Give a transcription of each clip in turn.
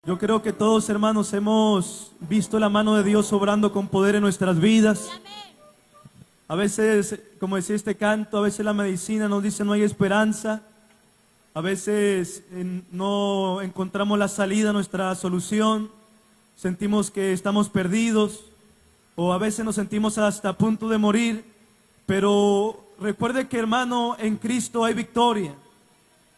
Yo creo que todos, hermanos, hemos visto la mano de Dios obrando con poder en nuestras vidas. A veces, como decía este canto, a veces la medicina nos dice no hay esperanza. A veces no encontramos la salida, nuestra solución. Sentimos que estamos perdidos. O a veces nos sentimos hasta a punto de morir. Pero recuerde que, hermano, en Cristo hay victoria.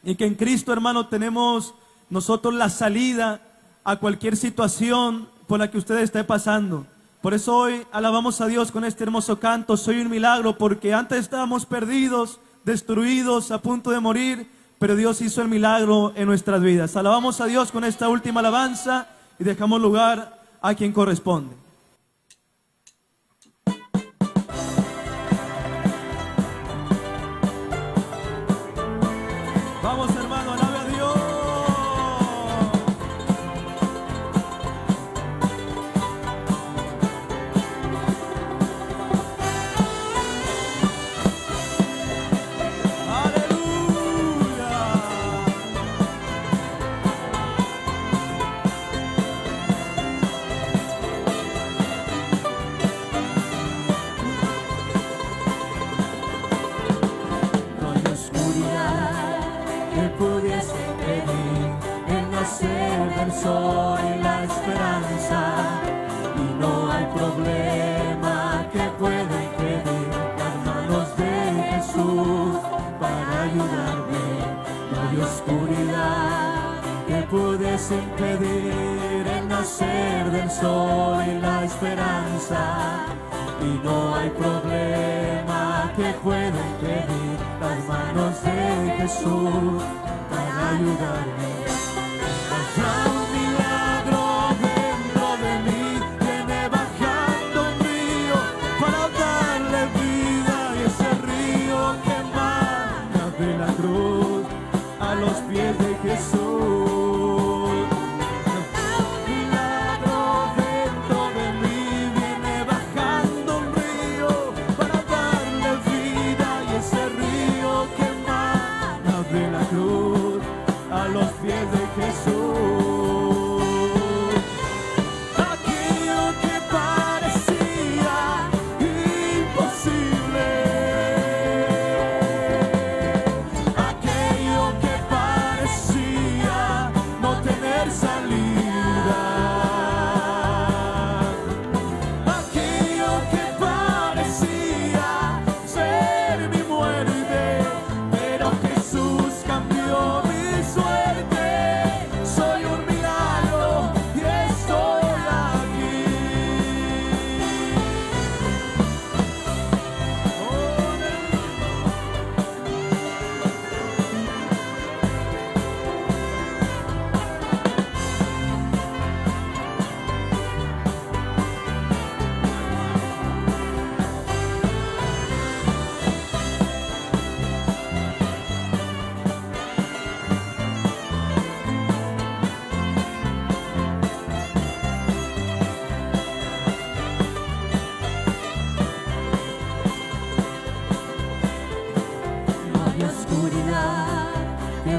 Y que en Cristo, hermano, tenemos nosotros la salida a cualquier situación por la que usted esté pasando. Por eso hoy alabamos a Dios con este hermoso canto, Soy un milagro, porque antes estábamos perdidos, destruidos, a punto de morir, pero Dios hizo el milagro en nuestras vidas. Alabamos a Dios con esta última alabanza y dejamos lugar a quien corresponde. Vamos, hermano, alabe a Dios. Del sol y la esperanza, y no hay problema que pueda impedir las manos de Jesús para ayudarme. No hay oscuridad que pudiese impedir el nacer del sol y la esperanza, y no hay problema que pueda impedir las manos de Jesús para ayudarme. Un milagro dentro de mí, viene bajando un río para darle vida, y ese río que emana de la cruz a los pies de Jesús. Un milagro dentro de mí, viene bajando un río para darle vida, y ese río que emana de la cruz a los pies de Jesús.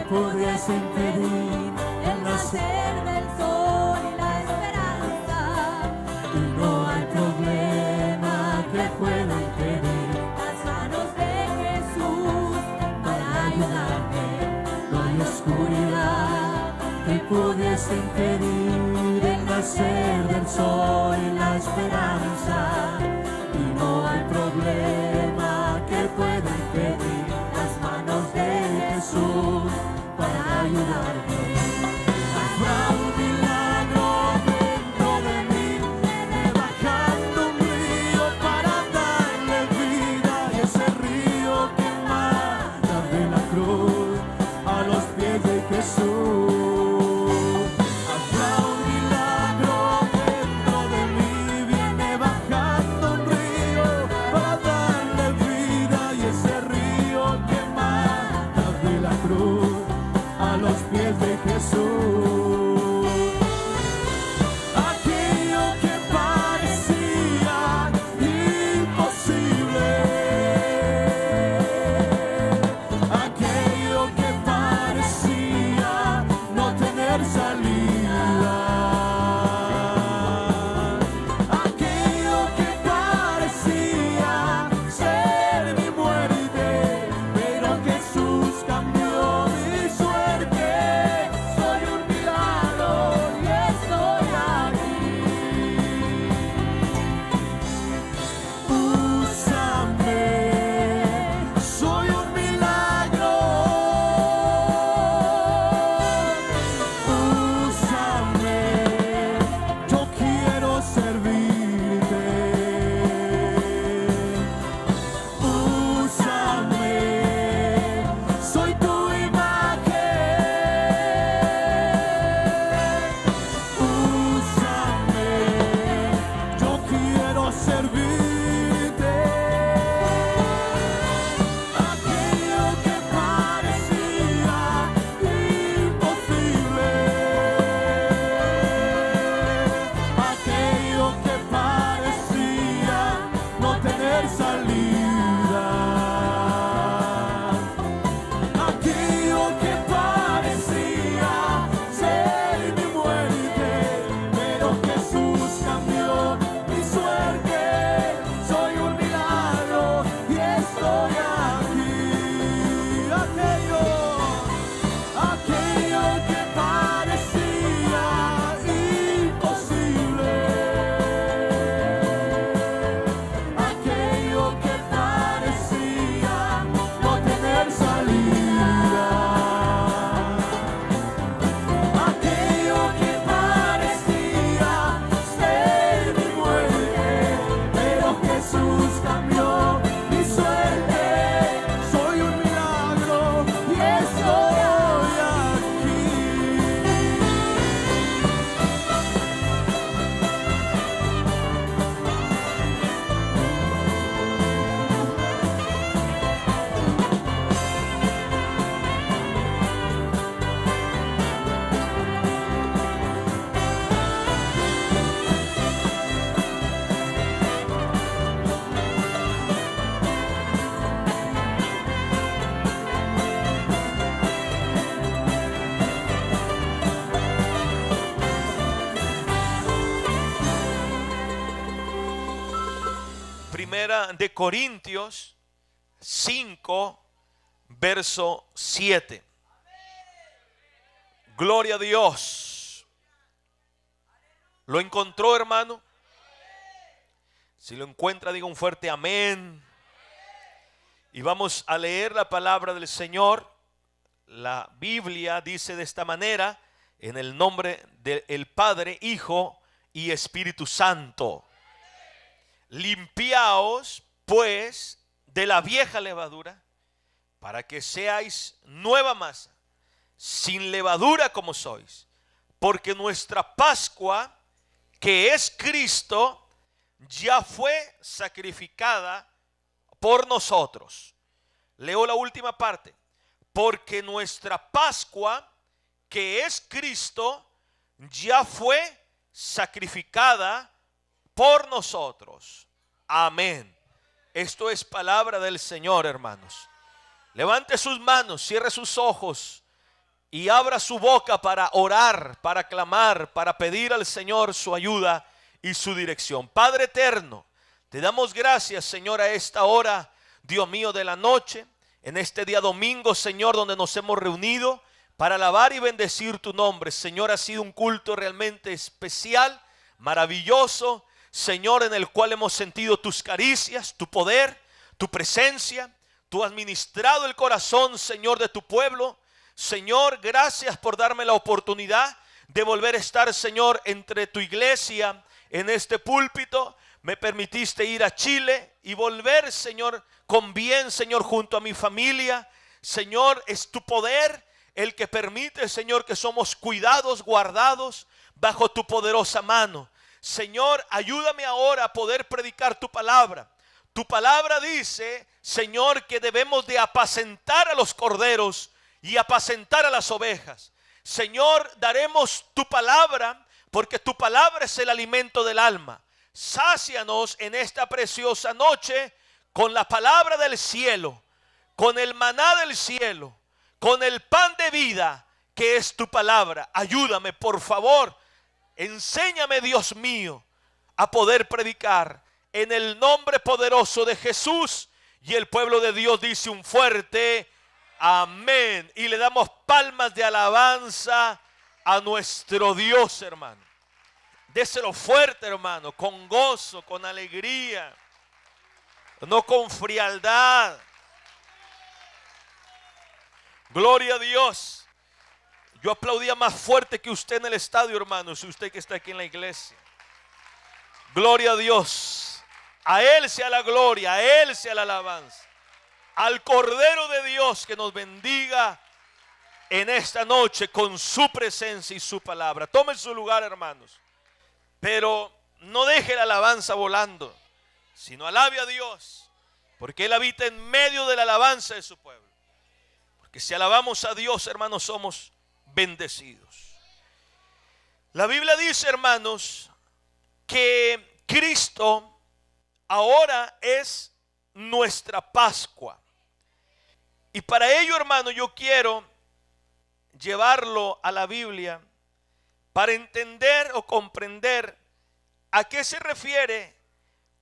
Pudiese impedir el nacer del sol y la esperanza, y no hay problema que pueda impedir las manos de Jesús para ayudarme. No hay oscuridad que pudiese impedir el nacer del sol y la esperanza, y no hay problema que pueda impedir las manos de Jesús para ayudarme. Habrá un milagro dentro de mí, viene bajando un río para darle vida, y ese río que emana de la cruz a los pies de Jesús. Habrá un milagro dentro de mí, viene bajando un río para darle vida, y ese río que emana de la cruz a los pies de Jesús. Aquello que parecía imposible, aquello que parecía no tener salida, Primera de Corintios 5, verso 7. Gloria a Dios. ¿Lo encontró, hermano? Si lo encuentra, diga un fuerte amén. Y vamos a leer la palabra del Señor. La Biblia dice de esta manera: en el nombre del Padre, Hijo y Espíritu Santo. Limpiaos pues de la vieja levadura, para que seáis nueva masa, sin levadura como sois, porque nuestra Pascua, que es Cristo, ya fue sacrificada por nosotros. Leo la última parte. Porque nuestra Pascua, que es Cristo, ya fue sacrificada por nosotros. Amén. Esto es palabra del Señor, hermanos. Levante sus manos, cierre sus ojos y abra su boca para orar, para clamar, para pedir al Señor su ayuda y su dirección. Padre eterno, te damos gracias, Señor, a esta hora, Dios mío, de la noche, en este día domingo, Señor, donde nos hemos reunido para alabar y bendecir tu nombre. Señor, ha sido un culto realmente especial, maravilloso, Señor, en el cual hemos sentido tus caricias, tu poder, tu presencia. Tú has ministrado el corazón, Señor, de tu pueblo. Señor, gracias por darme la oportunidad de volver a estar, Señor, entre tu iglesia, en este púlpito. Me permitiste ir a Chile y volver, Señor, con bien, Señor, junto a mi familia. Señor, es tu poder el que permite, Señor, que somos cuidados, guardados bajo tu poderosa mano. Señor, ayúdame ahora a poder predicar tu palabra. Tu palabra dice, Señor, que debemos de apacentar a los corderos y apacentar a las ovejas. Señor, daremos tu palabra, porque tu palabra es el alimento del alma. Sácianos en esta preciosa noche con la palabra del cielo, con el maná del cielo, con el pan de vida que es tu palabra. Ayúdame, por favor. Enséñame, Dios mío, a poder predicar en el nombre poderoso de Jesús. Y el pueblo de Dios dice un fuerte amén. Y le damos palmas de alabanza a nuestro Dios, hermano. Déselo fuerte, hermano, con gozo, con alegría, no con frialdad. Gloria a Dios. Yo aplaudía más fuerte que usted en el estadio, hermano, si usted que está aquí en la iglesia. Gloria a Dios. A Él sea la gloria, a Él sea la alabanza. Al Cordero de Dios que nos bendiga en esta noche con su presencia y su palabra. Tome su lugar, hermanos. Pero no deje la alabanza volando, sino alabe a Dios, porque Él habita en medio de la alabanza de su pueblo. Porque si alabamos a Dios, hermanos, somos bendecidos. La Biblia dice, hermanos, que Cristo ahora es nuestra Pascua. Y para ello, hermano, yo quiero llevarlo a la Biblia para entender o comprender a qué se refiere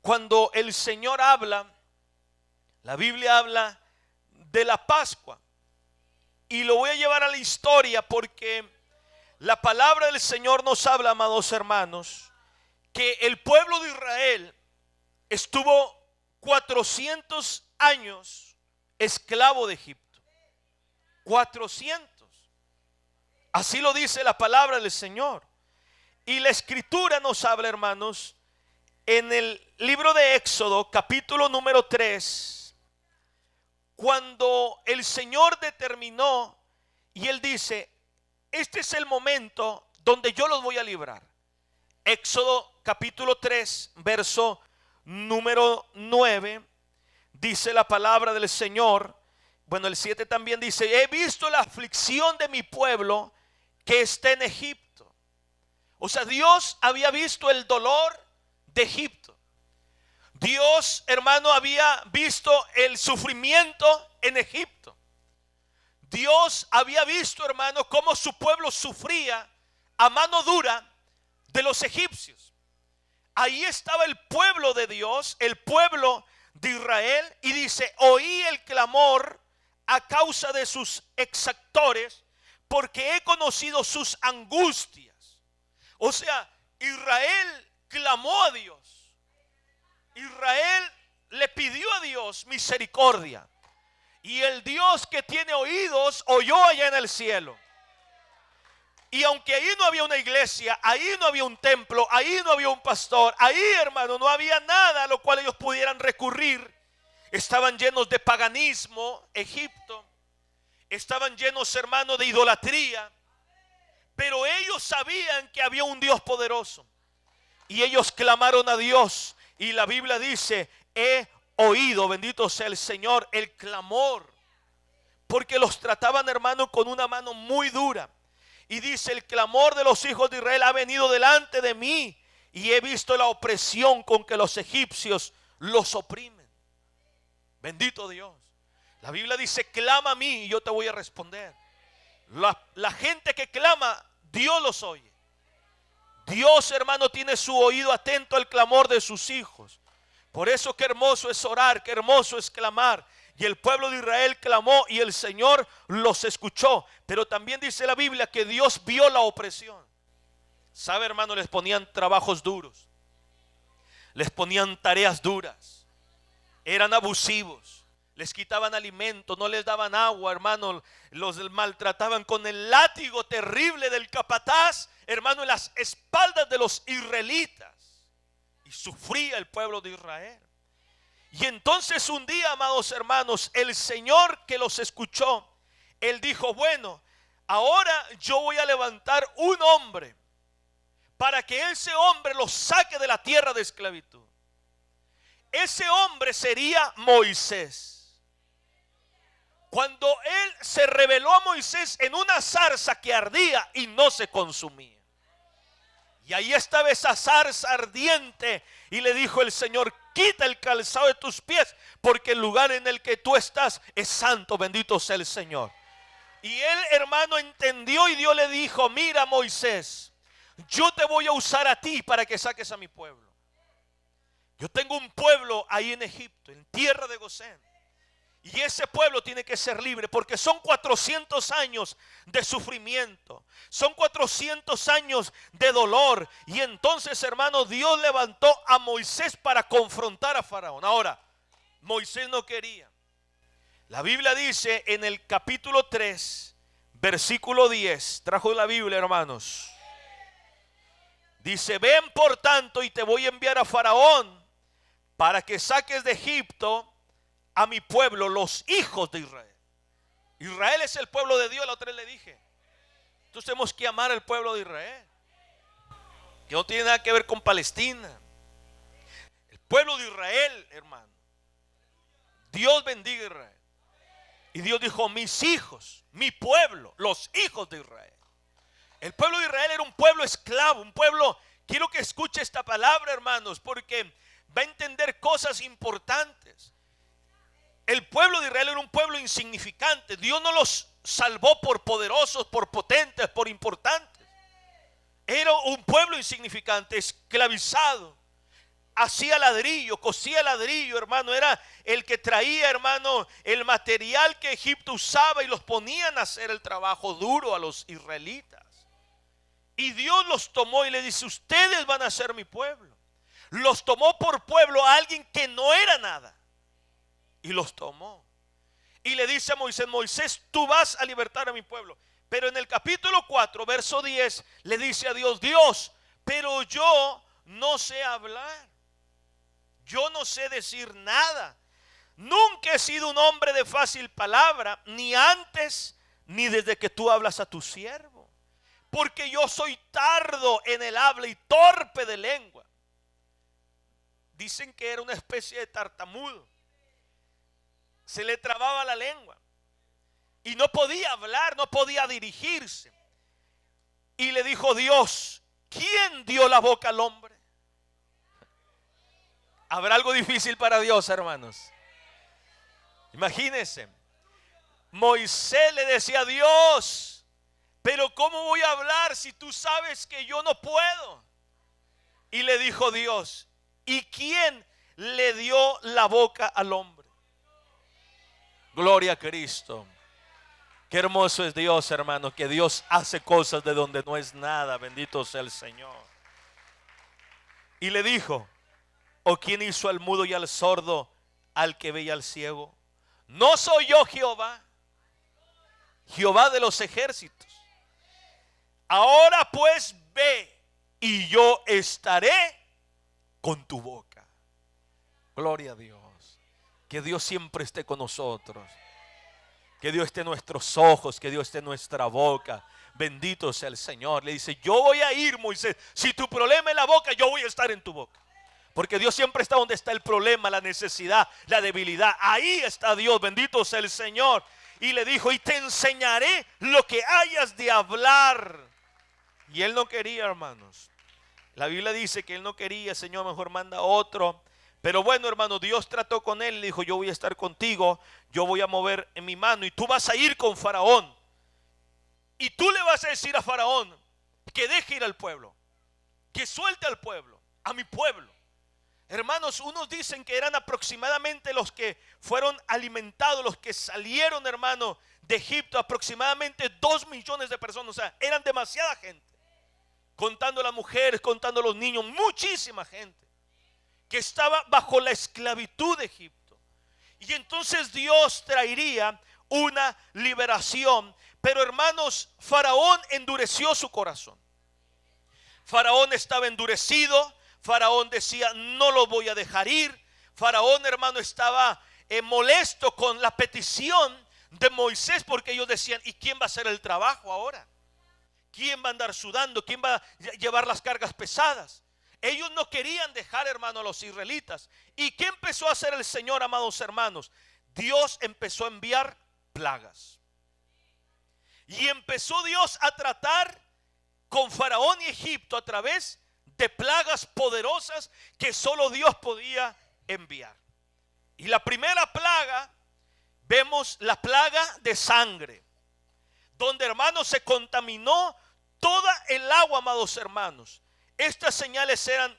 cuando el Señor habla. La Biblia habla de la Pascua. Y lo voy a llevar a la historia porque la palabra del Señor nos habla, amados hermanos, que el pueblo de Israel estuvo 400 años esclavo de Egipto. 400. Así lo dice la palabra del Señor. Y la escritura nos habla, hermanos, en el libro de Éxodo, capítulo número 3, cuando el Señor determinó y Él dice, este es el momento donde yo los voy a librar. Éxodo capítulo 3, verso número 9, dice la palabra del Señor. Bueno, el 7 también dice, he visto la aflicción de mi pueblo que está en Egipto. O sea, Dios había visto el dolor de Egipto. Dios, hermano, había visto el sufrimiento en Egipto. Dios había visto, hermano, cómo su pueblo sufría a mano dura de los egipcios. Ahí estaba el pueblo de Dios, el pueblo de Israel y dice: oí el clamor a causa de sus exactores, porque he conocido sus angustias. O sea, Israel clamó a Dios. Israel le pidió a Dios misericordia. Y el Dios que tiene oídos oyó allá en el cielo. Y aunque ahí no había una iglesia, ahí no había un templo, ahí no había un pastor, ahí, hermano, no había nada a lo cual ellos pudieran recurrir. Estaban llenos de paganismo, Egipto. Estaban llenos, hermano, de idolatría. Pero ellos sabían que había un Dios poderoso. Y ellos clamaron a Dios. Y la Biblia dice: he oído, bendito sea el Señor, el clamor. Porque los trataban, hermano, con una mano muy dura. Y dice: el clamor de los hijos de Israel ha venido delante de mí, y he visto la opresión con que los egipcios los oprimen. Bendito Dios. La Biblia dice: clama a mí y yo te voy a responder. La gente que clama, Dios los oye. Dios, hermano, tiene su oído atento al clamor de sus hijos. Por eso qué hermoso es orar, qué hermoso es clamar. Y el pueblo de Israel clamó y el Señor los escuchó. Pero también dice la Biblia que Dios vio la opresión. ¿Sabe, hermano? Les ponían trabajos duros. Les ponían tareas duras. Eran abusivos. Les quitaban alimento, no les daban agua, hermano. Los maltrataban con el látigo terrible del capataz, hermano, en las espaldas de los israelitas. Y sufría el pueblo de Israel. Y entonces un día, amados hermanos, el Señor que los escuchó, Él dijo: bueno, ahora yo voy a levantar un hombre para que ese hombre los saque de la tierra de esclavitud. Ese hombre sería Moisés. Cuando Él se reveló a Moisés en una zarza que ardía y no se consumía. Y ahí estaba esa zarza ardiente y le dijo el Señor: quita el calzado de tus pies, porque el lugar en el que tú estás es santo, bendito sea el Señor. Y él, hermano, entendió y Dios le dijo: mira, Moisés, yo te voy a usar a ti para que saques a mi pueblo. Yo tengo un pueblo ahí en Egipto, en tierra de Gosén. Y ese pueblo tiene que ser libre, porque son 400 años de sufrimiento. Son 400 años de dolor. Y entonces, hermano, Dios levantó a Moisés para confrontar a Faraón. Ahora, Moisés no quería. La Biblia dice en el capítulo 3, versículo 10. Trajo la Biblia, hermanos. Dice: ven por tanto y te voy a enviar a Faraón para que saques de Egipto a mi pueblo, los hijos de Israel. Israel es el pueblo de Dios, la otra vez le dije. Entonces tenemos que amar al pueblo de Israel, que no tiene nada que ver con Palestina. El pueblo de Israel, hermano. Dios bendiga a Israel. Y Dios dijo: mis hijos, mi pueblo, los hijos de Israel. El pueblo de Israel era un pueblo esclavo, un pueblo, quiero que escuche esta palabra, hermanos, porque va a entender cosas importantes. El pueblo de Israel era un pueblo insignificante. Dios no los salvó por poderosos, por potentes, por importantes. Era un pueblo insignificante, esclavizado. Hacía ladrillo, cosía ladrillo, hermano. Era el que traía, hermano, el material que Egipto usaba y los ponían a hacer el trabajo duro a los israelitas. Y Dios los tomó y le dice: ustedes van a ser mi pueblo. Los tomó por pueblo a alguien que no era nada. Y los tomó. Y le dice a Moisés: Moisés, tú vas a libertar a mi pueblo. Pero en el capítulo 4, verso 10, le dice a Dios: Dios, pero yo no sé hablar. Yo no sé decir nada. Nunca he sido un hombre de fácil palabra, ni antes ni desde que tú hablas a tu siervo. Porque yo soy tardo en el habla y torpe de lengua. Dicen que era una especie de tartamudo. Se le trababa la lengua y no podía hablar, no podía dirigirse. Y le dijo Dios: ¿quién dio la boca al hombre? ¿Habrá algo difícil para Dios, hermanos? Imagínense. Moisés le decía a Dios: pero ¿cómo voy a hablar si tú sabes que yo no puedo? Y le dijo Dios: ¿y quién le dio la boca al hombre. Gloria a Cristo. Qué hermoso es Dios, hermano, que Dios hace cosas de donde no es nada. Bendito sea el Señor. Y le dijo: ¿o quién hizo al mudo y al sordo, al que ve y al ciego? ¿No soy yo Jehová, Jehová de los ejércitos? Ahora pues ve, y yo estaré con tu boca. Gloria a Dios. Que Dios siempre esté con nosotros. Que Dios esté en nuestros ojos, que Dios esté en nuestra boca. Bendito sea el Señor. Le dice: yo voy a ir, Moisés. Si tu problema es la boca, yo voy a estar en tu boca. Porque Dios siempre está donde está el problema, la necesidad, la debilidad. Ahí está Dios, bendito sea el Señor. Y le dijo: y te enseñaré lo que hayas de hablar. Y él no quería, hermanos. La Biblia dice que él no quería. Señor, mejor manda a otro. Pero bueno, hermano, Dios trató con él y le dijo: yo voy a estar contigo, yo voy a mover en mi mano y tú vas a ir con Faraón. Y tú le vas a decir a Faraón que deje ir al pueblo, que suelte al pueblo, a mi pueblo. Hermanos, unos dicen que eran aproximadamente los que fueron alimentados, los que salieron, hermano, de Egipto, aproximadamente 2 millones de personas. O sea, eran demasiada gente, contando las mujeres, contando los niños, muchísima gente que estaba bajo la esclavitud de Egipto. Y entonces Dios traería una liberación. Pero hermanos, Faraón endureció su corazón. Faraón estaba endurecido. Faraón decía: no lo voy a dejar ir. Faraón, hermano, estaba molesto con la petición de Moisés, porque ellos decían: ¿y quién va a hacer el trabajo ahora? ¿Quién va a andar sudando? ¿Quién va a llevar las cargas pesadas? Ellos no querían dejar, hermano, a los israelitas. ¿Y qué empezó a hacer el Señor, amados hermanos? Dios empezó a enviar plagas. Y empezó Dios a tratar con Faraón y Egipto a través de plagas poderosas que solo Dios podía enviar. Y la primera plaga, vemos la plaga de sangre, donde, hermanos, se contaminó toda el agua, amados hermanos. Estas señales eran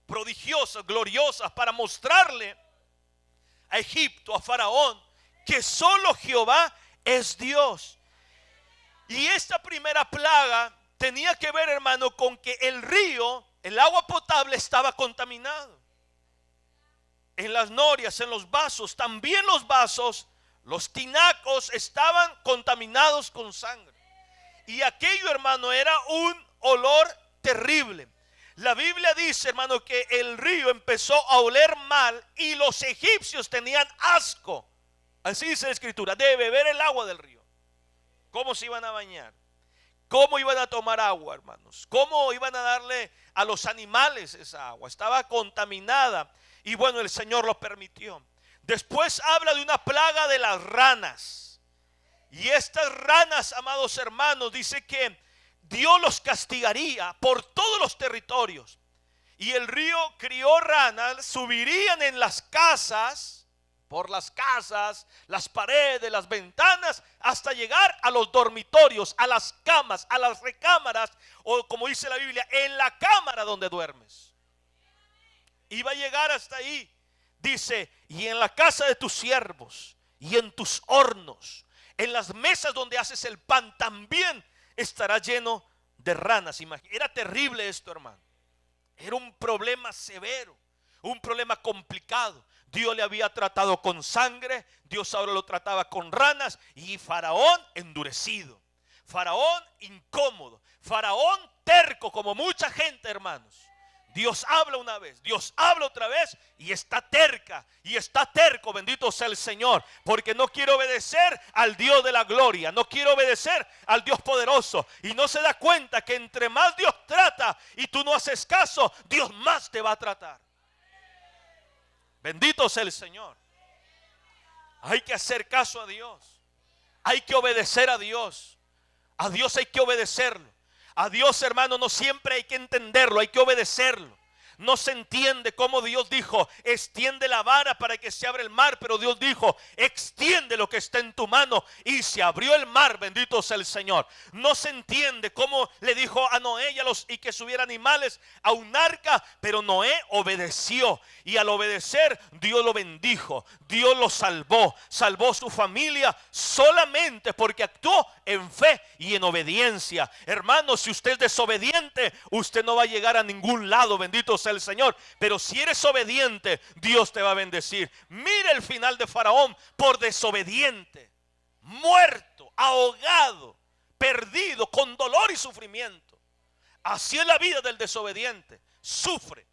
prodigiosas, gloriosas, para mostrarle a Egipto, a Faraón, que solo Jehová es Dios. Y esta primera plaga tenía que ver, hermano, con que el río, el agua potable, estaba contaminado. En las norias, en los vasos, también los vasos, los tinacos estaban contaminados con sangre. Y aquello, hermano, era un olor terrible. La Biblia dice, hermano, que el río empezó a oler mal y los egipcios tenían asco. Así dice la Escritura, de beber el agua del río. ¿Cómo se iban a bañar? ¿Cómo iban a tomar agua, hermanos? ¿Cómo iban a darle a los animales esa agua? Estaba contaminada. Y bueno, el Señor lo permitió. Después habla de una plaga de las ranas. Y estas ranas, amados hermanos, dice que Dios los castigaría por todos los territorios. Y el río crió ranas, subirían en las casas, por las casas, las paredes, las ventanas, hasta llegar a los dormitorios, a las camas, a las recámaras, o como dice la Biblia, en la cámara donde duermes. Iba a llegar hasta ahí. Dice, y en la casa de tus siervos, y en tus hornos, en las mesas donde haces el pan, también estará lleno de ranas. Era terrible esto, hermano. Era un problema severo, un problema complicado. Dios le había tratado con sangre, Dios ahora lo trataba con ranas. Y Faraón endurecido, Faraón incómodo, Faraón terco, como mucha gente, hermanos. Dios habla una vez, Dios habla otra vez, y está terca y está terco, bendito sea el Señor, porque no quiere obedecer al Dios de la gloria, no quiere obedecer al Dios poderoso, y no se da cuenta que entre más Dios trata y tú no haces caso, Dios más te va a tratar. Bendito sea el Señor. Hay que hacer caso a Dios, hay que obedecer a Dios hay que obedecerlo. A Dios, hermano, no siempre hay que entenderlo, hay que obedecerlo. No se entiende cómo Dios dijo, extiende la vara para que se abra el mar, pero Dios dijo, extiende lo que está en tu mano, y se abrió el mar, bendito sea el Señor. No se entiende cómo le dijo a Noé y que subiera animales a un arca, pero Noé obedeció, y al obedecer Dios lo bendijo, Dios lo salvó su familia solamente porque actuó en fe y en obediencia. Hermano, si usted es desobediente, usted no va a llegar a ningún lado, bendito sea el Señor. Pero si eres obediente, Dios te va a bendecir. Mire el final de Faraón por desobediente, muerto, ahogado, perdido, con dolor y sufrimiento. Así es la vida del desobediente. Sufre.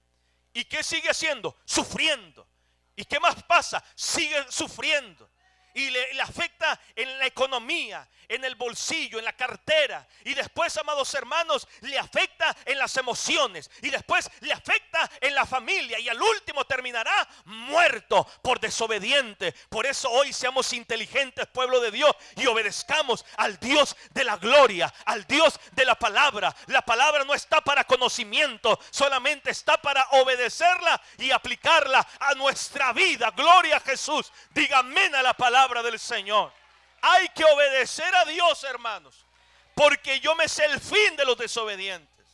¿Y qué sigue haciendo? Sufriendo. ¿Y qué más pasa? Sigue sufriendo. Y le afecta en la economía, en el bolsillo, en la cartera. Y después, amados hermanos, le afecta en las emociones. Y después le afecta en la familia. Y al último terminará muerto por desobediente. Por eso hoy seamos inteligentes, pueblo de Dios, y obedezcamos al Dios de la gloria, al Dios de la palabra. La palabra no está para conocimiento, solamente está para obedecerla y aplicarla a nuestra vida. Gloria a Jesús. Diga amén a la palabra del Señor. Hay que obedecer a Dios, hermanos, porque yo me sé el fin de los desobedientes.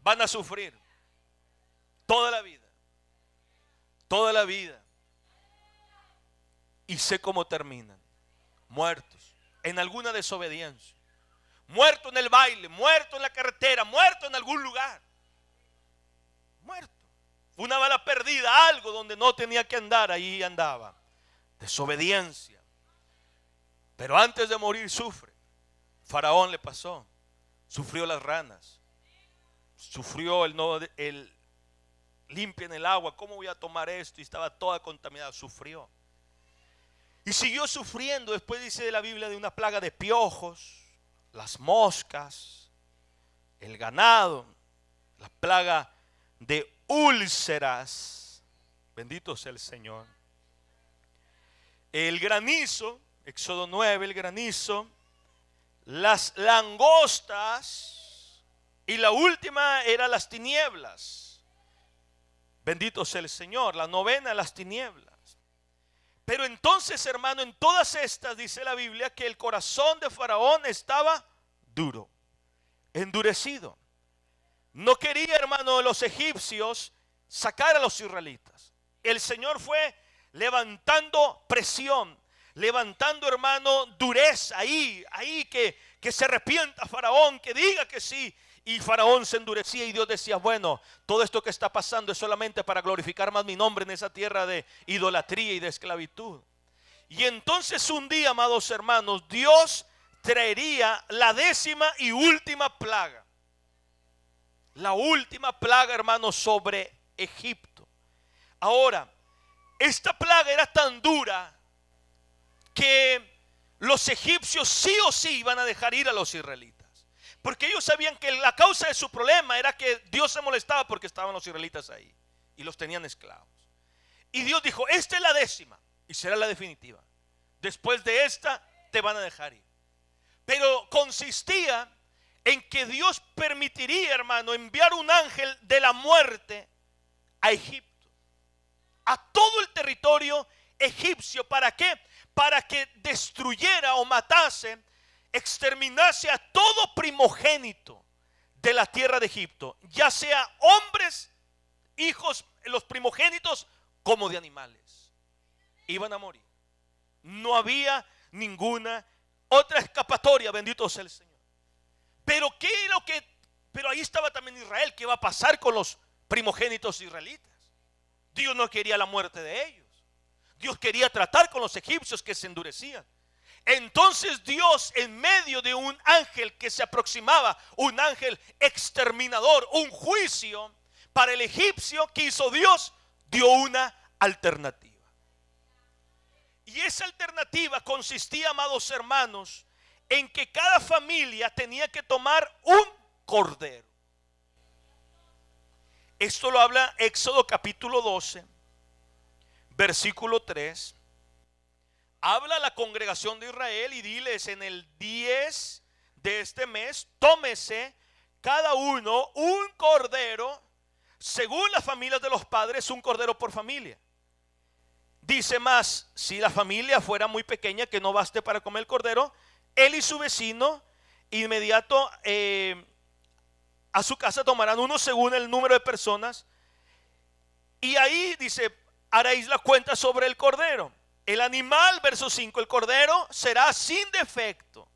Van a sufrir toda la vida, toda la vida, y sé cómo terminan: muertos en alguna desobediencia, muerto en el baile, muerto en la carretera, muerto en algún lugar, muerto. Una bala perdida, algo donde no tenía que andar, ahí andaba. Desobediencia. Pero antes de morir sufre. Faraón le pasó. Sufrió las ranas. Sufrió el limpien el agua. ¿Cómo voy a tomar esto? Y estaba toda contaminada. Sufrió. Y siguió sufriendo. Después dice de la Biblia de una plaga de piojos, las moscas, el ganado, la plaga de úlceras. Bendito sea el Señor. El granizo. Éxodo 9, el granizo, las langostas, y la última era las tinieblas. Bendito sea el Señor. La novena, las tinieblas. Pero entonces, hermano, en todas estas dice la Biblia que el corazón de Faraón estaba duro, endurecido. No quería, hermano, los egipcios sacar a los israelitas. El Señor fue levantando presión, levantando, hermano, dureza ahí que se arrepienta Faraón, que diga que sí. Y Faraón se endurecía y Dios decía, bueno, todo esto que está pasando es solamente para glorificar más mi nombre en esa tierra de idolatría y de esclavitud. Y entonces un día, amados hermanos, Dios traería la 10ª y última plaga. La última plaga, hermanos, sobre Egipto. Ahora, esta plaga era tan dura que los egipcios sí o sí iban a dejar ir a los israelitas, porque ellos sabían que la causa de su problema era que Dios se molestaba porque estaban los israelitas ahí y los tenían esclavos. Y Dios dijo, esta es la 10ª y será la definitiva. Después de esta te van a dejar ir. Pero consistía en que Dios permitiría, hermano, enviar un ángel de la muerte a Egipto, a todo el territorio egipcio. ¿Para qué? Para que destruyera o matase, exterminase a todo primogénito de la tierra de Egipto, ya sea hombres, hijos, los primogénitos, como de animales. Iban a morir. No había ninguna otra escapatoria, bendito sea el Señor. Pero pero ahí estaba también Israel. ¿Qué iba a pasar con los primogénitos israelitas? Dios no quería la muerte de ellos. Dios quería tratar con los egipcios que se endurecían. Entonces Dios, en medio de un ángel que se aproximaba, un ángel exterminador, un juicio para el egipcio, que hizo Dios, dio una alternativa. Y esa alternativa consistía, amados hermanos, en que cada familia tenía que tomar un cordero. Esto lo habla Éxodo capítulo 12. Versículo 3, habla a la congregación de Israel y diles, en el 10 de este mes, tómese cada uno un cordero según las familias de los padres, un cordero por familia. Dice más, si la familia fuera muy pequeña que no baste para comer el cordero, él y su vecino inmediato a su casa tomarán uno según el número de personas. Y ahí dice, haréis la cuenta sobre el cordero. El animal, verso 5, el cordero será sin defecto,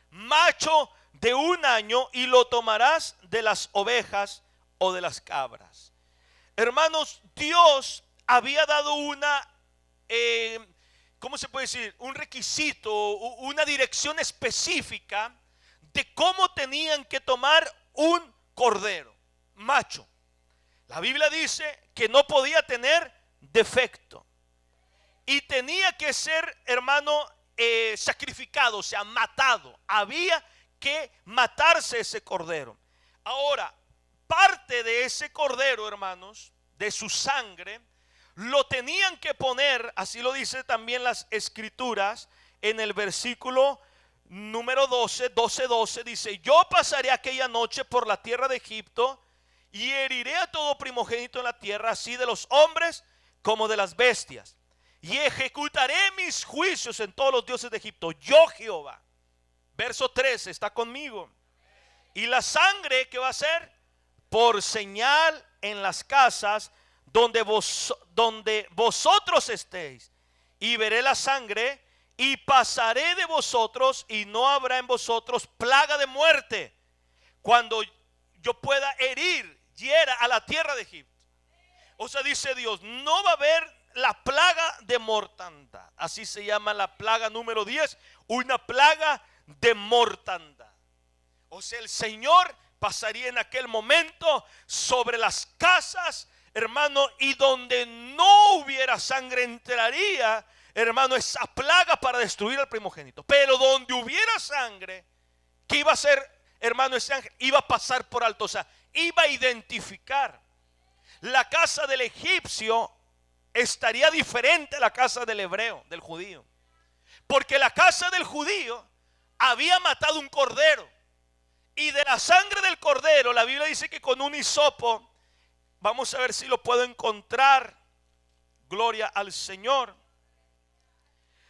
macho de 1 año, y lo tomarás de las ovejas o de las cabras. Hermanos, Dios había dado ¿cómo se puede decir? Un requisito, una dirección específica de cómo tenían que tomar un cordero macho. La Biblia dice que no podía tener defecto y tenía que ser, hermano, sacrificado, o sea, matado. Había que matarse ese cordero. Ahora, parte de ese cordero, hermanos, de su sangre, lo tenían que poner, así lo dice también las escrituras, en el versículo número 12, dice: yo pasaré aquella noche por la tierra de Egipto y heriré a todo primogénito en la tierra, así de los hombres como de las bestias, y ejecutaré mis juicios en todos los dioses de Egipto, yo Jehová. Verso 13, está conmigo. Y la sangre, ¿qué va a ser? Por señal en las casas donde vosotros estéis, y veré la sangre y pasaré de vosotros, y no habrá en vosotros plaga de muerte cuando yo pueda hiera a la tierra de Egipto. O sea, dice Dios, no va a haber la plaga de mortandad. Así se llama la plaga número 10, una plaga de mortandad. O sea, el Señor pasaría en aquel momento sobre las casas, hermano, y donde no hubiera sangre entraría, hermano, esa plaga para destruir al primogénito. Pero donde hubiera sangre, ¿qué iba a hacer, hermano? Ese ángel iba a pasar por alto, o sea, iba a identificar. La casa del egipcio estaría diferente a la casa del hebreo, del judío, porque la casa del judío había matado un cordero, y de la sangre del cordero, la Biblia dice que con un hisopo, vamos a ver si lo puedo encontrar, gloria al Señor,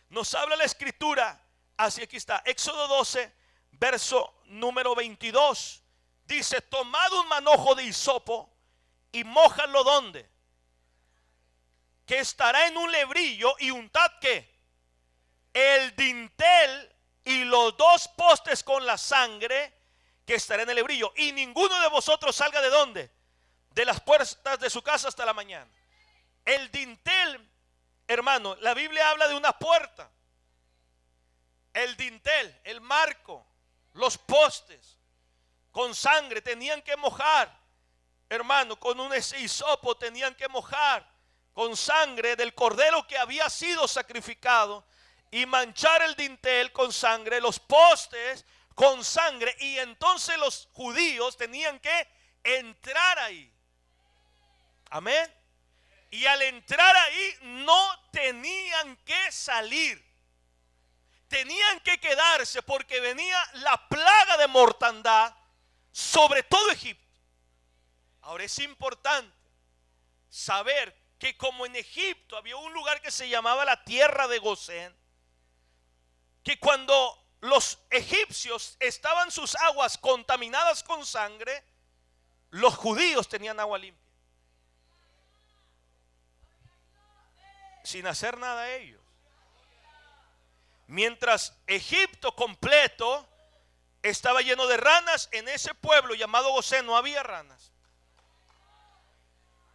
nos habla la escritura, así aquí está, Éxodo 12, verso número 22, dice: tomad un manojo de hisopo y mójalo ¿dónde? Que estará en un lebrillo, y untad ¿qué? El dintel y los 2 postes con la sangre que estará en el lebrillo, y ninguno de vosotros salga ¿de dónde? De las puertas de su casa hasta la mañana. El dintel, hermano, la Biblia habla de una puerta. El dintel, el marco, los postes con sangre tenían que mojar, hermano, con un hisopo tenían que mojar con sangre del cordero que había sido sacrificado, y manchar el dintel con sangre, los postes con sangre, y entonces los judíos tenían que entrar ahí. Amén. Y al entrar ahí no tenían que salir, tenían que quedarse, porque venía la plaga de mortandad sobre todo Egipto. Ahora es importante saber que como en Egipto había un lugar que se llamaba la tierra de Gosén, que cuando los egipcios estaban sus aguas contaminadas con sangre, los judíos tenían agua limpia, sin hacer nada ellos. Mientras Egipto completo estaba lleno de ranas, en ese pueblo llamado Gosén no había ranas.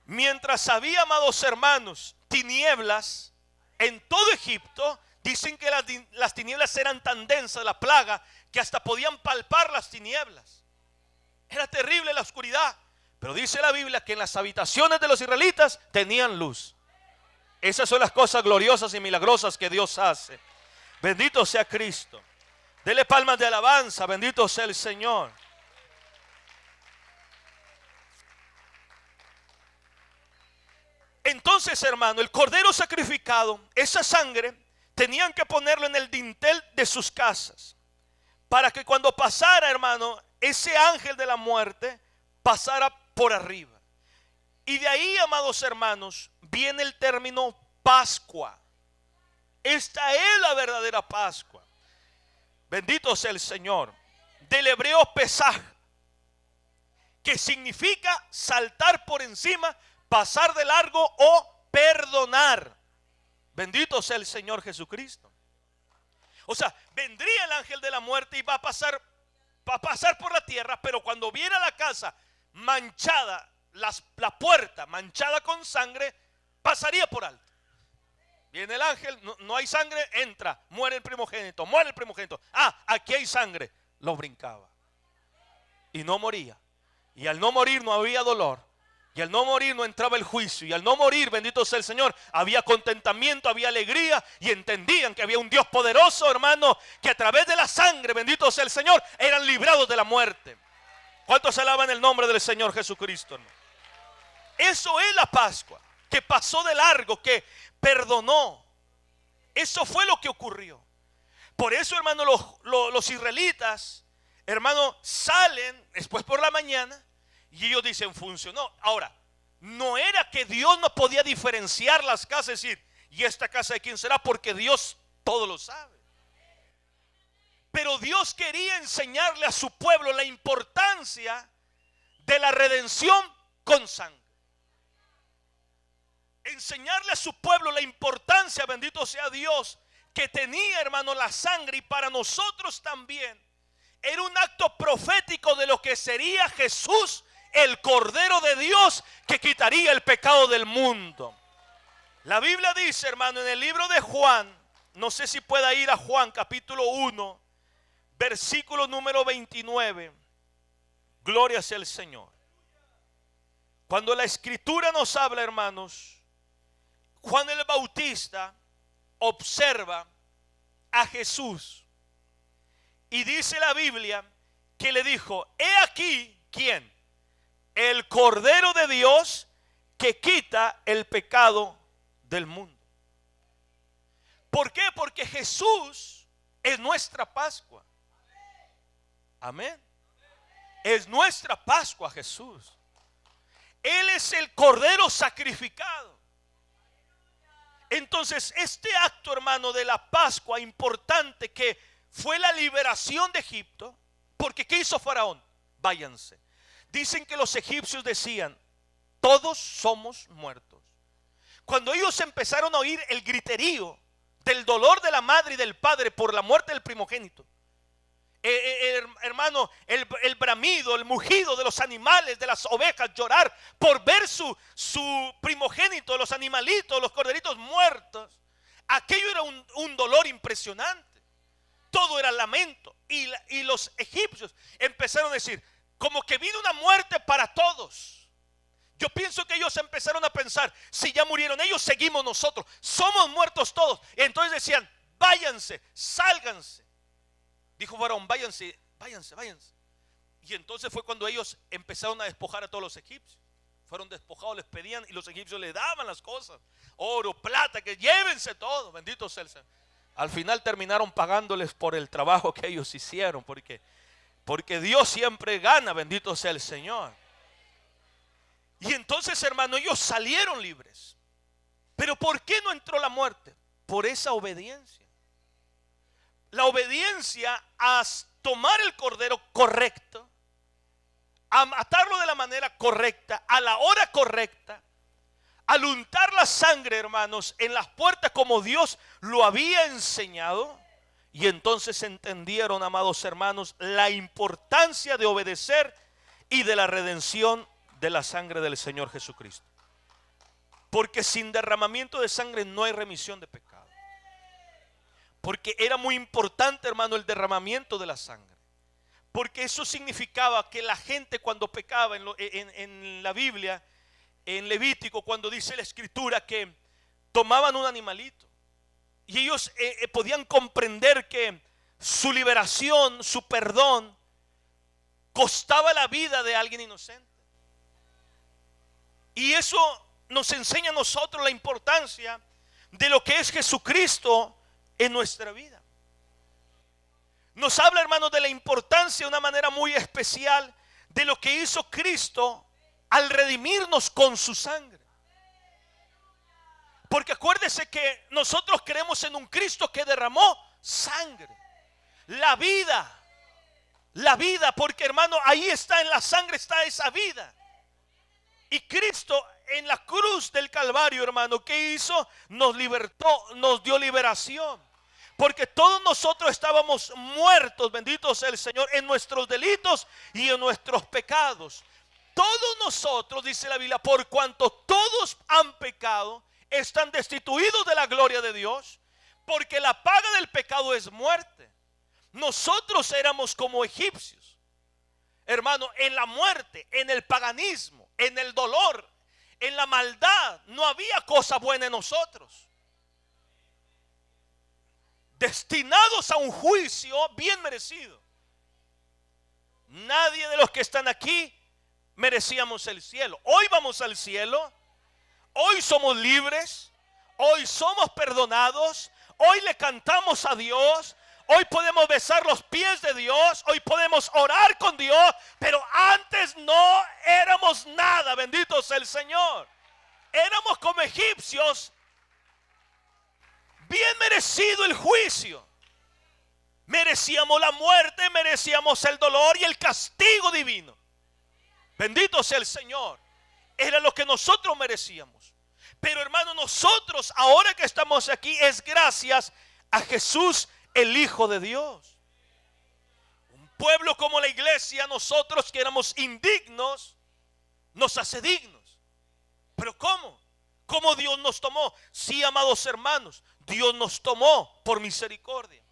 Mientras había, amados hermanos, tinieblas en todo Egipto, dicen que las tinieblas eran tan densas, la plaga, que hasta podían palpar las tinieblas. Era terrible la oscuridad. Pero dice la Biblia que en las habitaciones de los israelitas tenían luz. Esas son las cosas gloriosas y milagrosas que Dios hace. Bendito sea Cristo. Dele palmas de alabanza. Bendito sea el Señor. Entonces, hermano, el cordero sacrificado, esa sangre, tenían que ponerlo en el dintel de sus casas, para que cuando pasara, hermano, ese ángel de la muerte pasara por arriba. Y de ahí, amados hermanos, viene el término Pascua. Esta es la verdadera Pascua. Bendito sea el Señor. Del hebreo Pesaj, que significa saltar por encima, pasar de largo o perdonar. Bendito sea el Señor Jesucristo. O sea, vendría el ángel de la muerte y va a pasar por la tierra, pero cuando viera la casa manchada, la puerta manchada con sangre, pasaría por alto. Viene el ángel, no hay sangre, entra, muere el primogénito, muere el primogénito. Ah, aquí hay sangre, lo brincaba. Y no moría. Y al no morir no había dolor. Y al no morir no entraba el juicio. Y al no morir, bendito sea el Señor, había contentamiento, había alegría. Y entendían que había un Dios poderoso, hermano, que a través de la sangre, bendito sea el Señor, eran librados de la muerte. ¿Cuántos alaban el nombre del Señor Jesucristo, hermano? Eso es la Pascua, que pasó de largo, que perdonó. Eso fue lo que ocurrió. Por eso, hermano, los israelitas, hermano, salen después por la mañana y ellos dicen, funcionó. Ahora, no era que Dios no podía diferenciar las casas, es decir, ¿y esta casa de quién será? Porque Dios todo lo sabe. Pero Dios quería enseñarle a su pueblo la importancia de la redención con sangre. Enseñarle a su pueblo la importancia, bendito sea Dios, que tenía, hermano, la sangre. Y para nosotros también era un acto profético de lo que sería Jesús, el Cordero de Dios, que quitaría el pecado del mundo. La Biblia dice, hermano, en el libro de Juan, no sé si pueda ir a Juan capítulo 1, versículo número 29. Gloria sea el Señor. Cuando la Escritura nos habla, hermanos, Juan el Bautista observa a Jesús y dice la Biblia que le dijo, he aquí, ¿quién? El Cordero de Dios que quita el pecado del mundo. ¿Por qué? Porque Jesús es nuestra Pascua. Amén. Es nuestra Pascua Jesús. Él es el Cordero sacrificado. Entonces, este acto, hermano, de la Pascua importante, que fue la liberación de Egipto, porque ¿qué hizo Faraón? Váyanse. Dicen que los egipcios decían, todos somos muertos. Cuando ellos empezaron a oír el griterío del dolor de la madre y del padre por la muerte del primogénito, hermano, el bramido, el mugido de los animales, de las ovejas, llorar por ver su primogénito, los animalitos, los corderitos muertos, aquello era un dolor impresionante. Todo era lamento. Y los egipcios empezaron a decir, como que vino una muerte para todos. Yo pienso que ellos empezaron a pensar, si ya murieron ellos, seguimos nosotros, somos muertos todos. Y entonces decían, váyanse, sálganse. Dijo Faraón, váyanse, váyanse, váyanse. Y entonces fue cuando ellos empezaron a despojar a todos los egipcios. Fueron despojados, les pedían y los egipcios les daban las cosas. Oro, plata, que llévense todo. Bendito sea el Señor. Al final terminaron pagándoles por el trabajo que ellos hicieron. Porque Dios siempre gana, bendito sea el Señor. Y entonces, hermano, ellos salieron libres. Pero ¿por qué no entró la muerte? Por esa obediencia. La obediencia a tomar el cordero correcto, a matarlo de la manera correcta, a la hora correcta, al untar la sangre, hermanos, en las puertas como Dios lo había enseñado. Y entonces entendieron, amados hermanos, la importancia de obedecer y de la redención de la sangre del Señor Jesucristo. Porque sin derramamiento de sangre no hay remisión de pecado. Porque era muy importante, hermano, el derramamiento de la sangre. Porque eso significaba que la gente cuando pecaba en la Biblia, en Levítico, cuando dice la Escritura que tomaban un animalito, y ellos podían comprender que su liberación, su perdón, costaba la vida de alguien inocente. Y eso nos enseña a nosotros la importancia de lo que es Jesucristo en nuestra vida. Nos habla, hermanos, de la importancia de una manera muy especial de lo que hizo Cristo al redimirnos con su sangre. Porque acuérdese que nosotros creemos en un Cristo que derramó sangre. La vida, porque hermano, ahí está, en la sangre está esa vida. Y Cristo en la cruz del Calvario, hermano, ¿qué hizo? Nos libertó, nos dio liberación. Porque todos nosotros estábamos muertos, bendito sea el Señor, en nuestros delitos y en nuestros pecados. Todos nosotros, dice la Biblia, por cuanto todos han pecado, están destituidos de la gloria de Dios, porque la paga del pecado es muerte. Nosotros éramos como egipcios, hermano, en la muerte, en el paganismo, en el dolor, en la maldad. No había cosa buena en nosotros, destinados a un juicio bien merecido. Nadie de los que están aquí merecíamos el cielo. Hoy vamos al cielo. Hoy somos libres. Hoy somos perdonados. Hoy le cantamos a Dios. Hoy podemos besar los pies de Dios. Hoy podemos orar con Dios. Pero antes no éramos nada. Bendito sea el Señor. Éramos como egipcios. Bien merecido el juicio. Merecíamos la muerte. Merecíamos el dolor y el castigo divino. Bendito sea el Señor. Era lo que nosotros merecíamos. Pero hermano, nosotros ahora que estamos aquí es gracias a Jesús, el Hijo de Dios. Un pueblo como la iglesia, nosotros que éramos indignos, nos hace dignos. ¿Pero cómo? ¿Cómo Dios nos tomó? Sí, amados hermanos, Dios nos tomó por misericordia.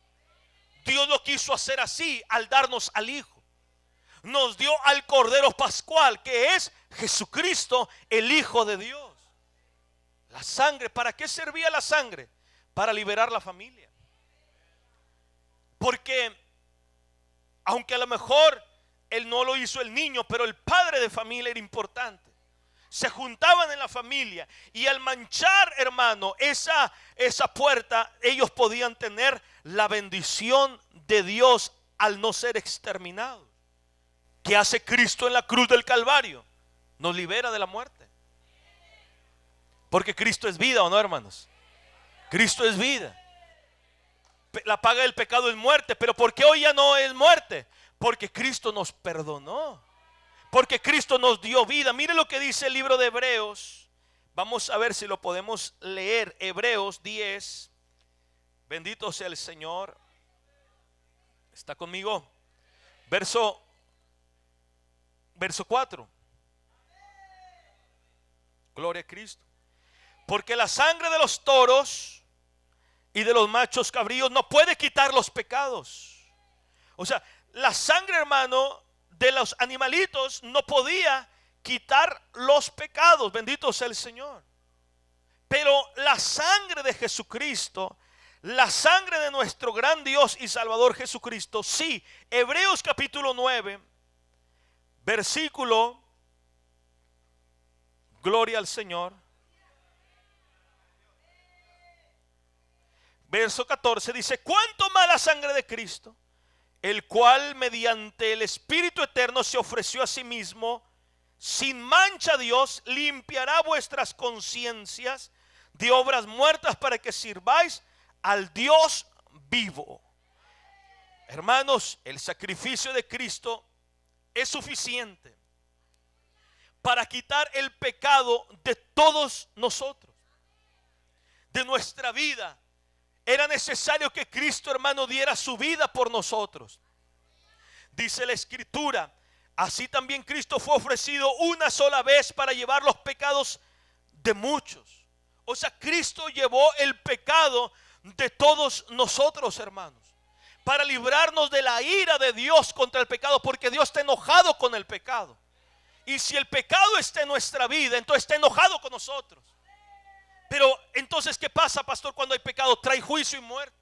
Dios lo quiso hacer así al darnos al Hijo. Nos dio al Cordero Pascual, que es Jesucristo, el Hijo de Dios. La sangre, ¿para qué servía la sangre? Para liberar la familia. Porque aunque a lo mejor él no lo hizo el niño, pero el padre de familia era importante. Se juntaban en la familia y al manchar, hermano, esa puerta, ellos podían tener la bendición de Dios al no ser exterminados. ¿Qué hace Cristo en la cruz del Calvario? Nos libera de la muerte. Porque Cristo es vida, ¿o no, hermanos? Cristo es vida. La paga del pecado es muerte. Pero ¿por qué hoy ya no es muerte? Porque Cristo nos perdonó. Porque Cristo nos dio vida. Mire lo que dice el libro de Hebreos. Vamos a ver si lo podemos leer. Hebreos 10. Bendito sea el Señor. ¿Está conmigo? Verso 4. Gloria a Cristo. Porque la sangre de los toros y de los machos cabríos no puede quitar los pecados. O sea, la sangre, hermano, de los animalitos no podía quitar los pecados. Bendito sea el Señor. Pero la sangre de Jesucristo, la sangre de nuestro gran Dios y Salvador Jesucristo, sí. Hebreos capítulo 9, versículo, gloria al Señor, verso 14 dice: cuánto más la sangre de Cristo, el cual mediante el Espíritu eterno se ofreció a sí mismo sin mancha a Dios, limpiará vuestras conciencias de obras muertas para que sirváis al Dios vivo. Hermanos, el sacrificio de Cristo es suficiente para quitar el pecado de todos nosotros, de nuestra vida. Era necesario que Cristo, hermano, diera su vida por nosotros. Dice la Escritura: así también Cristo fue ofrecido una sola vez para llevar los pecados de muchos. O sea, Cristo llevó el pecado de todos nosotros, hermanos, para librarnos de la ira de Dios contra el pecado, porque Dios está enojado con el pecado. Y si el pecado está en nuestra vida, entonces está enojado con nosotros. Pero entonces, ¿qué pasa, pastor, cuando hay pecado? Trae juicio y muerte.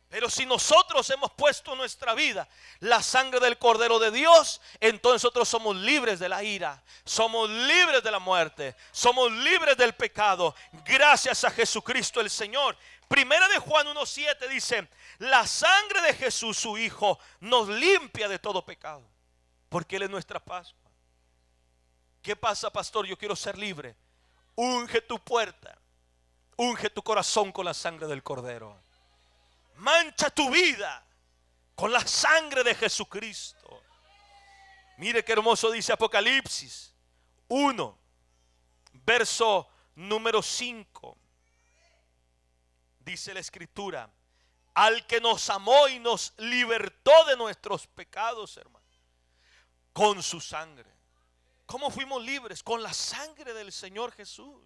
Pero si nosotros hemos puesto en nuestra vida la sangre del Cordero de Dios, entonces nosotros somos libres de la ira, somos libres de la muerte, somos libres del pecado, gracias a Jesucristo el Señor. Primera de Juan 1:7 dice: la sangre de Jesús, su Hijo, nos limpia de todo pecado, porque Él es nuestra Pascua. ¿Qué pasa, pastor? Yo quiero ser libre. Unge tu puerta, unge tu corazón con la sangre del Cordero. Mancha tu vida con la sangre de Jesucristo. Mire qué hermoso dice Apocalipsis 1, verso número 5. Dice la Escritura: al que nos amó y nos libertó de nuestros pecados, hermano, con su sangre. ¿Cómo fuimos libres? Con la sangre del Señor Jesús.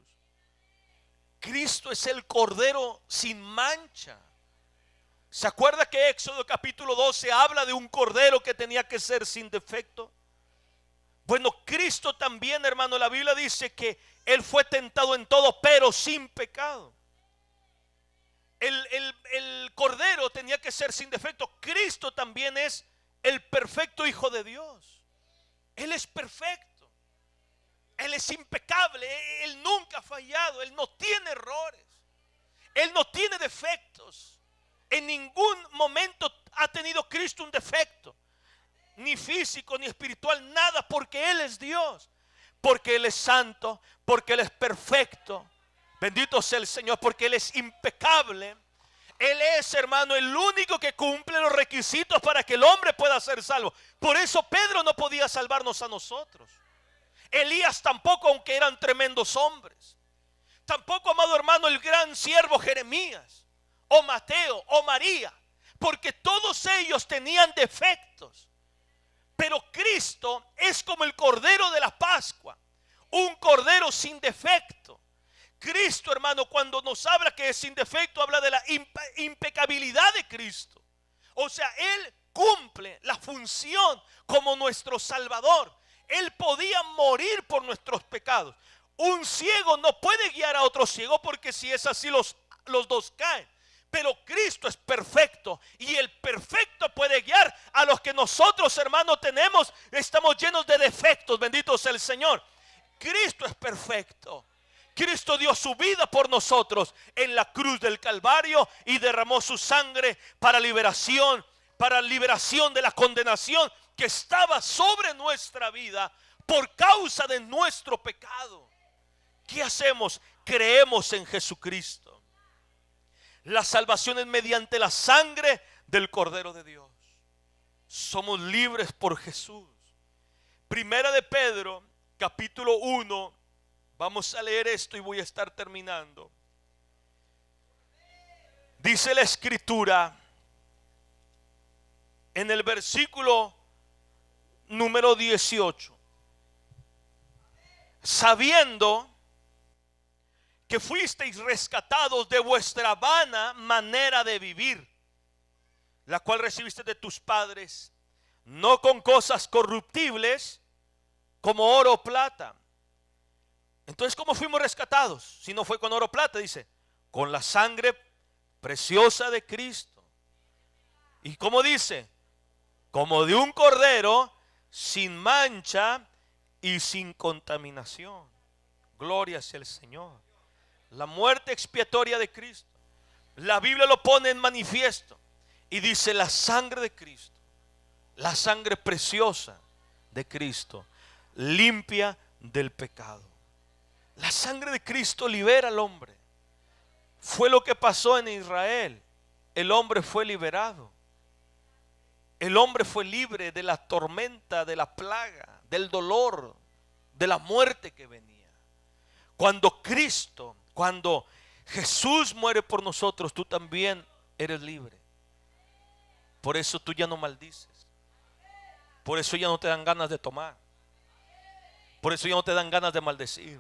Cristo es el Cordero sin mancha. ¿Se acuerda que Éxodo capítulo 12 habla de un Cordero que tenía que ser sin defecto? Bueno, Cristo también, hermano, la Biblia dice que Él fue tentado en todo, pero sin pecado. El Cordero tenía que ser sin defecto. Cristo también es el perfecto Hijo de Dios. Él es perfecto. Él es impecable. Él nunca ha fallado. Él no tiene errores. Él no tiene defectos. En ningún momento ha tenido Cristo un defecto, ni físico, ni espiritual, nada, porque Él es Dios, porque Él es santo, porque Él es perfecto. Bendito sea el Señor, porque Él es impecable. Él es, hermano, el único que cumple los requisitos para que el hombre pueda ser salvo. Por eso Pedro no podía salvarnos a nosotros. Elías tampoco, aunque eran tremendos hombres. Tampoco, amado hermano, el gran siervo Jeremías, o Mateo, o María, porque todos ellos tenían defectos. Pero Cristo es como el Cordero de la Pascua, un Cordero sin defecto. Cristo, hermano, cuando nos habla que es sin defecto, habla de la impecabilidad de Cristo. O sea, Él cumple la función como nuestro Salvador. Él podía morir por nuestros pecados. Un ciego no puede guiar a otro ciego, porque si es así los dos caen. Pero Cristo es perfecto, y el perfecto puede guiar a los que nosotros, hermanos, estamos llenos de defectos. Bendito sea el Señor. Cristo es perfecto. Cristo dio su vida por nosotros en la cruz del Calvario y derramó su sangre para liberación de la condenación que estaba sobre nuestra vida por causa de nuestro pecado. ¿Qué hacemos? Creemos en Jesucristo. La salvación es mediante la sangre del Cordero de Dios. Somos libres por Jesús. Primera de Pedro, capítulo 1. Vamos a leer esto y voy a estar terminando. Dice la Escritura en el versículo número 18: sabiendo que fuisteis rescatados de vuestra vana manera de vivir, la cual recibiste de tus padres, no con cosas corruptibles como oro o plata. Entonces, ¿cómo fuimos rescatados? Si no fue con oro o plata, dice, con la sangre preciosa de Cristo. ¿Y cómo dice? Como de un cordero sin mancha y sin contaminación. Gloria sea el Señor. La muerte expiatoria de Cristo. La Biblia lo pone en manifiesto y dice: la sangre de Cristo, la sangre preciosa de Cristo, limpia del pecado. La sangre de Cristo libera al hombre. Fue lo que pasó en Israel. El hombre fue liberado. El hombre fue libre de la tormenta, de la plaga, del dolor, de la muerte que venía. Cuando Jesús muere por nosotros, tú también eres libre. Por eso tú ya no maldices. Por eso ya no te dan ganas de tomar. Por eso ya no te dan ganas de maldecir.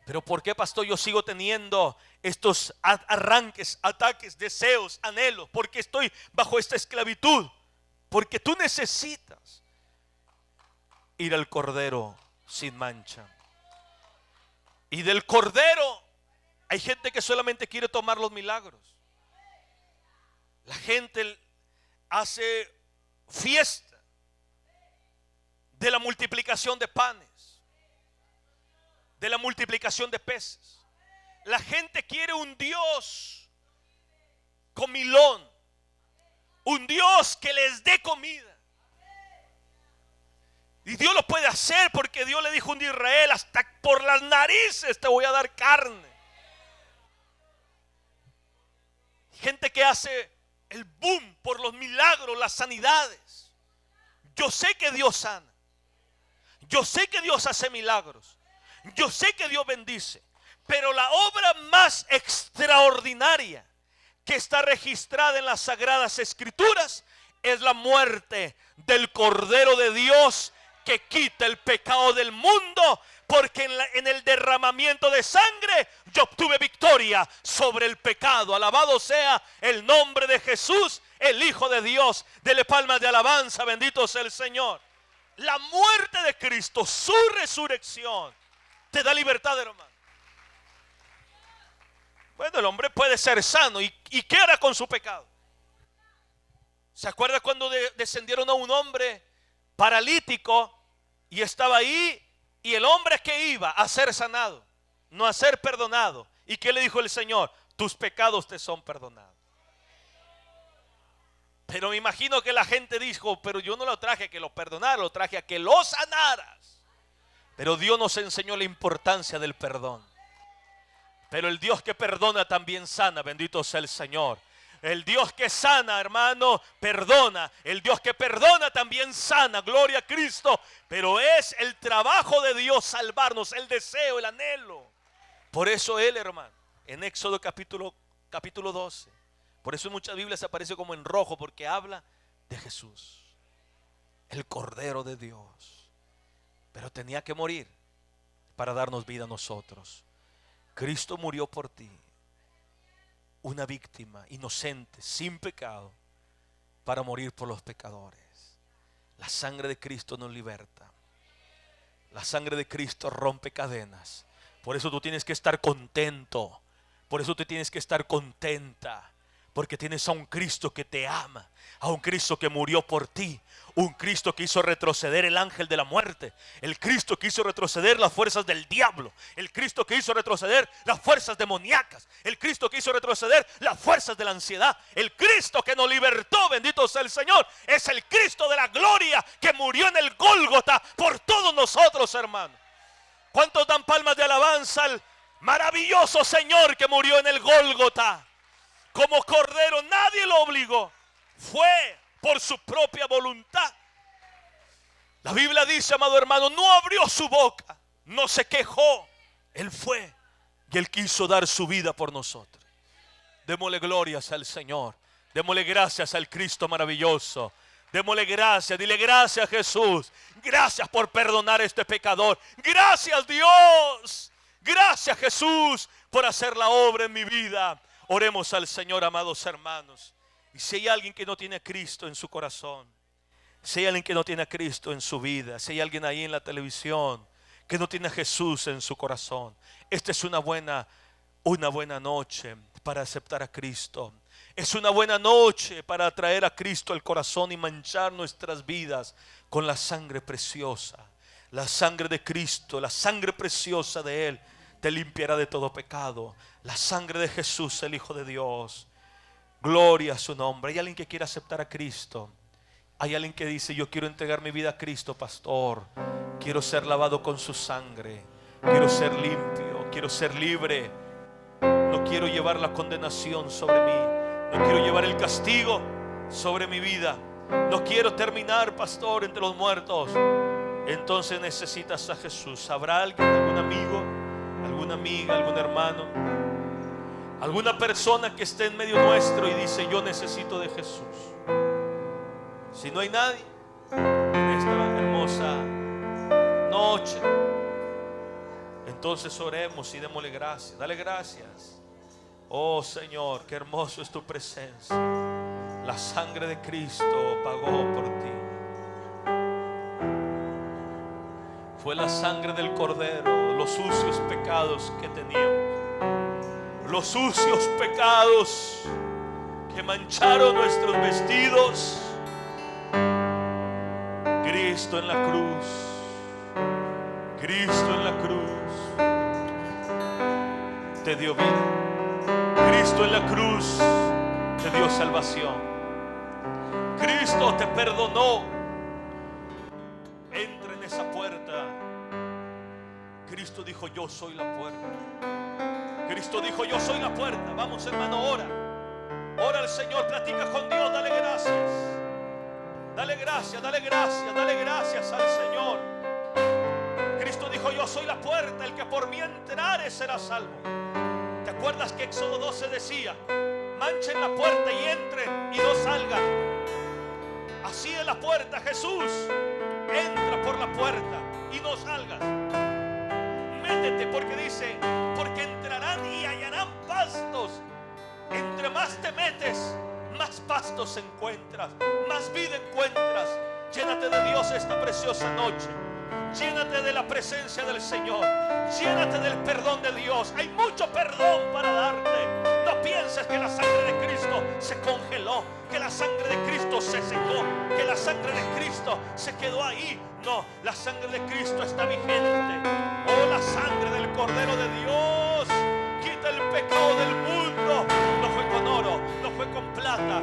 Pero ¿por qué, pastor, yo sigo teniendo estos arranques, ataques, deseos, anhelos? Porque estoy bajo esta esclavitud. Porque tú necesitas ir al Cordero sin mancha. Y del Cordero hay gente que solamente quiere tomar los milagros. La gente hace fiesta de la multiplicación de panes, de la multiplicación de peces. La gente quiere un Dios comilón, un Dios que les dé comida. Y Dios lo puede hacer. hacer, porque Dios le dijo a un Israel: hasta por las narices te voy a dar carne. Gente que hace el boom por los milagros, las sanidades. Yo sé que Dios sana. Yo sé que Dios hace milagros. Yo sé que Dios bendice. Pero la obra más extraordinaria que está registrada en las Sagradas Escrituras es la muerte del Cordero de Dios que quita el pecado del mundo, porque en el derramamiento de sangre yo obtuve victoria sobre el pecado. Alabado sea el nombre de Jesús, el Hijo de Dios. Dele palmas de alabanza, bendito sea el Señor. La muerte de Cristo, su resurrección, te da libertad, hermano. Bueno, el hombre puede ser sano. ¿Y qué hará con su pecado? ¿Se acuerda cuando descendieron a un hombre paralítico y estaba ahí? Y el hombre que iba a ser sanado, no a ser perdonado. ¿Y qué le dijo el Señor? Tus pecados te son perdonados. Pero me imagino que la gente dijo: pero yo no lo traje a que lo perdonara, lo traje a que lo sanaras. Pero Dios nos enseñó la importancia del perdón. Pero el Dios que perdona también sana, bendito sea el Señor. El Dios que sana, hermano, perdona. El Dios que perdona también sana, gloria a Cristo. Pero es el trabajo de Dios salvarnos, el deseo, el anhelo. Por eso Él, hermano, en Éxodo capítulo 12, por eso en muchas Biblias aparece como en rojo, porque habla de Jesús, el Cordero de Dios. Pero tenía que morir para darnos vida a nosotros. Cristo murió por ti, una víctima inocente, sin pecado, para morir por los pecadores. La sangre de Cristo nos liberta. La sangre de Cristo rompe cadenas. Por eso tú tienes que estar contento. Por eso tú tienes que estar contenta. Porque tienes a un Cristo que te ama, a un Cristo que murió por ti, un Cristo que hizo retroceder el ángel de la muerte, el Cristo que hizo retroceder las fuerzas del diablo, el Cristo que hizo retroceder las fuerzas demoníacas, el Cristo que hizo retroceder las fuerzas de la ansiedad, el Cristo que nos libertó, bendito sea el Señor. Es el Cristo de la gloria que murió en el Gólgota por todos nosotros, hermano. ¿Cuántos dan palmas de alabanza al maravilloso Señor que murió en el Gólgota? Como cordero, nadie lo obligó. Fue por su propia voluntad. La Biblia dice, amado hermano, no abrió su boca, no se quejó. Él fue y Él quiso dar su vida por nosotros. Démosle glorias al Señor. Démosle gracias al Cristo maravilloso. Démosle gracias, dile gracias Jesús. Gracias por perdonar a este pecador. Gracias Dios. Gracias Jesús por hacer la obra en mi vida. Oremos al Señor, amados hermanos. Y si hay alguien que no tiene a Cristo en su corazón, si hay alguien que no tiene a Cristo en su vida, si hay alguien ahí en la televisión que no tiene a Jesús en su corazón, esta es una buena noche para aceptar a Cristo. Es una buena noche para traer a Cristo al corazón y manchar nuestras vidas con la sangre preciosa. La sangre de Cristo, la sangre preciosa de Él te limpiará de todo pecado. La sangre de Jesús, el Hijo de Dios. Gloria a su nombre. Hay alguien que quiere aceptar a Cristo. Hay alguien que dice: yo quiero entregar mi vida a Cristo, pastor. Quiero ser lavado con su sangre. Quiero ser limpio. Quiero ser libre. No quiero llevar la condenación sobre mí. No quiero llevar el castigo sobre mi vida. No quiero terminar, pastor, entre los muertos. Entonces necesitas a Jesús. ¿Habrá alguien, algún amigo, alguna amiga, algún hermano, alguna persona que esté en medio nuestro y dice: yo necesito de Jesús? Si no hay nadie en esta hermosa noche, entonces oremos y démosle gracias. Dale gracias. Oh Señor, qué hermoso es tu presencia. La sangre de Cristo pagó por ti. Fue la sangre del Cordero, los sucios pecados que teníamos, los sucios pecados que mancharon nuestros vestidos. Cristo en la cruz, Cristo en la cruz te dio vida. Cristo en la cruz te dio salvación. Cristo te perdonó. Entra en esa puerta Cristo dijo: yo soy la puerta. Cristo dijo: yo soy la puerta. Vamos, hermano, ora. Ora al Señor, platica con Dios, dale gracias. Dale gracias, dale gracias, dale gracias al Señor. Cristo dijo: yo soy la puerta, el que por mí entrare será salvo. ¿Te acuerdas que Éxodo 12 decía: manchen la puerta y entren y no salgan? Así es la puerta, Jesús. Entra por la puerta y no salgas. Métete, porque dice: porque entrarán y hallarán pastos. Entre más te metes, más pastos encuentras, más vida encuentras. Llénate de Dios esta preciosa noche. Llénate de la presencia del Señor. Llénate del perdón de Dios. Hay mucho perdón para darte. No pienses que la sangre de Cristo se congeló, que la sangre de Cristo se secó, que la sangre de Cristo se quedó ahí. No, la sangre de Cristo está vigente. Oh, la sangre del Cordero de Dios quita el pecado del mundo. No fue con oro, no fue con plata.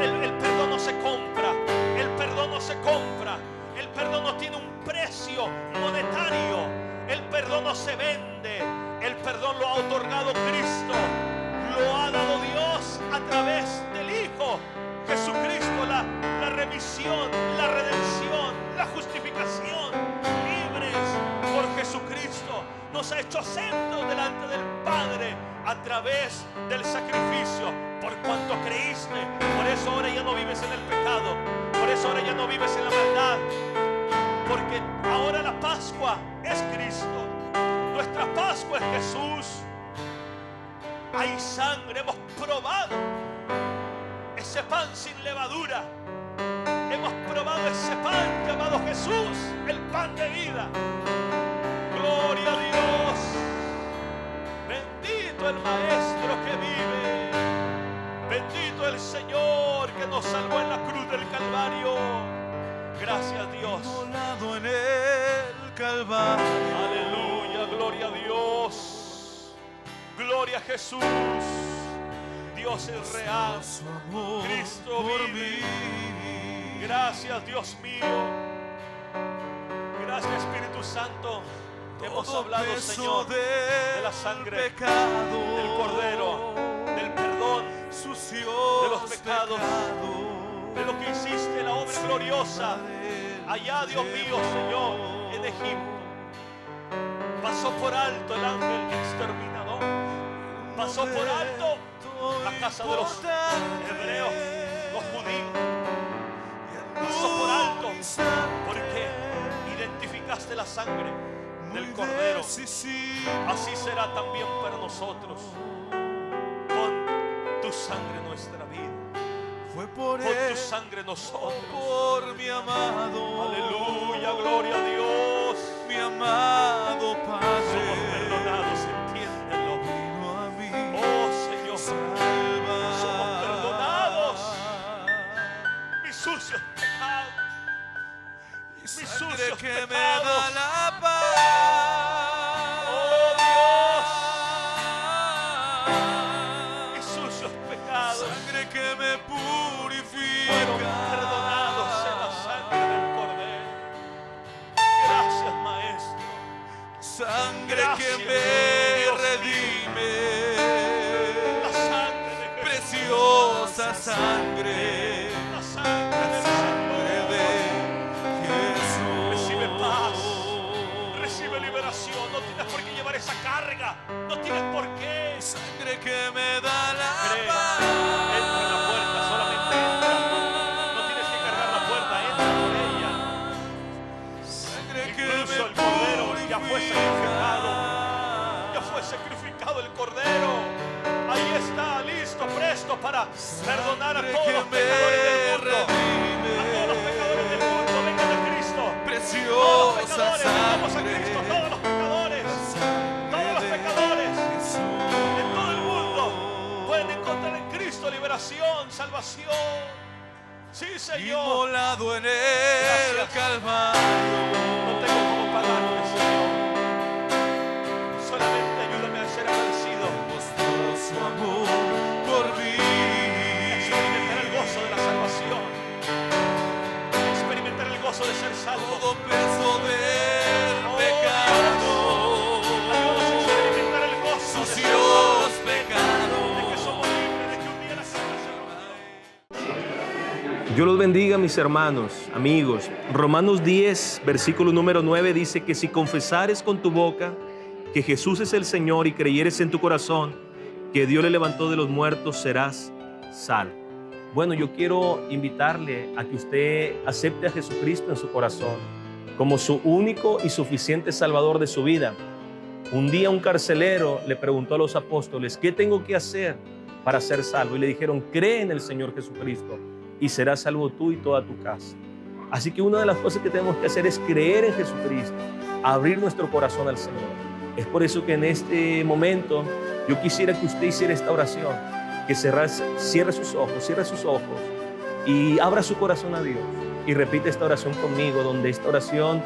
El perdón no se compra. El perdón no se compra. El perdón no tiene un precio monetario. El perdón no se vende. El perdón lo ha otorgado Cristo. Lo ha dado Dios a través del Hijo Jesucristo. La remisión, la redención, la justificación. Libres por Jesucristo. Nos ha hecho aceptos delante del Padre a través del sacrificio. Por cuanto creíste. Por eso ahora ya no vives en el pecado. Por eso ahora ya no vives en la maldad. Porque ahora la Pascua es Cristo. Nuestra Pascua es Jesús. Hay sangre, hemos probado ese pan sin levadura. Hemos probado ese pan llamado Jesús, el pan de vida. Gloria a Dios. Bendito el Maestro que vive. Bendito el Señor que nos salvó en la cruz del Calvario. Gracias, Dios. Inmolado en el Calvario. Aleluya, gloria a Dios. Gloria a Jesús. Dios es real. Su amor Cristo por vive. mí. Gracias, Dios mío. Gracias, Espíritu Santo. Hemos Todo hablado, peso Señor, de la sangre pecado, del Cordero, del perdón, sucio de los pecados, de lo que hiciste, la obra gloriosa allá, Dios mío, Señor, en Egipto. Pasó por alto el ángel exterminador. Pasó por alto la casa de los hebreos, los judíos. Pasó por alto porque identificaste la sangre del Cordero. Así será también para nosotros. Pon tu sangre en nuestra vida. Fue por Pon tu él, sangre en nosotros. por mi amado. Aleluya, gloria a Dios. Mi amado Somos Padre. perdonados, entiéndelo. Vino a mí. Oh Señor, Salvar. somos perdonados. Mis sucios pecados, mis Sangre sucios que me pecados. da la paz. Oh Dios, mis sucios pecados Sangre que me purifica. fueron perdonados en la sangre del Cordero. Gracias, Maestro. Sangre Gracias, que me Dios redime. La sangre de Jesús. Preciosa sangre. La sangre La del sangre Señor. de Jesús. Recibe paz, recibe liberación. No tienes por qué llevar esa carga. No tienes por qué. Sangre que me da la Cree, paz. entra en la puerta, solamente entra. No tienes que cargar la puerta, entra por ella. Sangre que Incluso me el Cordero ya fue sacrificado. Ya purifica. fue sacrificado el Cordero. Ahí está, listo, presto para perdonar a todos los pecadores del mundo. A todos los pecadores del mundo, vengan a Cristo. Todos los Preciosa pecadores, vengamos a sangre. Cristo, todos los pecadores. Todos los pecadores en todo el mundo pueden encontrar en Cristo liberación, salvación. Sí, Señor. Inmolado en el Gracias. Calvario. No tengo cómo pagarte, Señor. Solamente ayúdame a ser agradecido. Mostró su amor por mí. Experimentar el gozo de la salvación. Experimentar el gozo de ser salvo. Todo peso del Oh, pecado. Dios los bendiga, mis hermanos, amigos. Romanos 10, versículo número 9 dice que si confesares con tu boca que Jesús es el Señor y creyeres en tu corazón que Dios le levantó de los muertos, serás salvo. Bueno, yo quiero invitarle a que usted acepte a Jesucristo en su corazón como su único y suficiente Salvador de su vida. Un día un carcelero le preguntó a los apóstoles, ¿qué tengo que hacer para ser salvo? Y le dijeron, cree en el Señor Jesucristo y serás salvo tú y toda tu casa. Así que una de las cosas que tenemos que hacer es creer en Jesucristo, abrir nuestro corazón al Señor. Es por eso que en este momento yo quisiera que usted hiciera esta oración, que cierre sus ojos y abra su corazón a Dios y repite esta oración conmigo, donde esta oración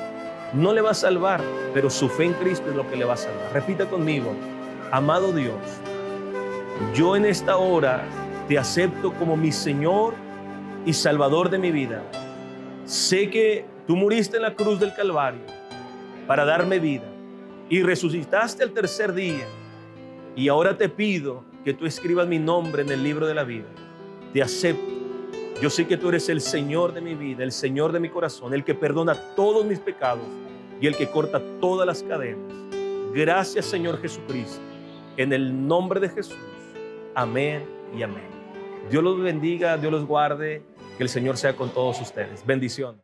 no le va a salvar, pero su fe en Cristo es lo que le va a salvar. Repita conmigo, amado Dios, yo en esta hora te acepto como mi Señor y Salvador de mi vida. Sé que tú moriste en la cruz del Calvario para darme vida y resucitaste al tercer día, y ahora te pido que tú escribas mi nombre en el libro de la vida. Te acepto. Yo sé que tú eres el Señor de mi vida, el Señor de mi corazón, el que perdona todos mis pecados y el que corta todas las cadenas. Gracias, Señor Jesucristo. En el nombre de Jesús. Amén y amén. Dios los bendiga, Dios los guarde. Que el Señor sea con todos ustedes. Bendiciones.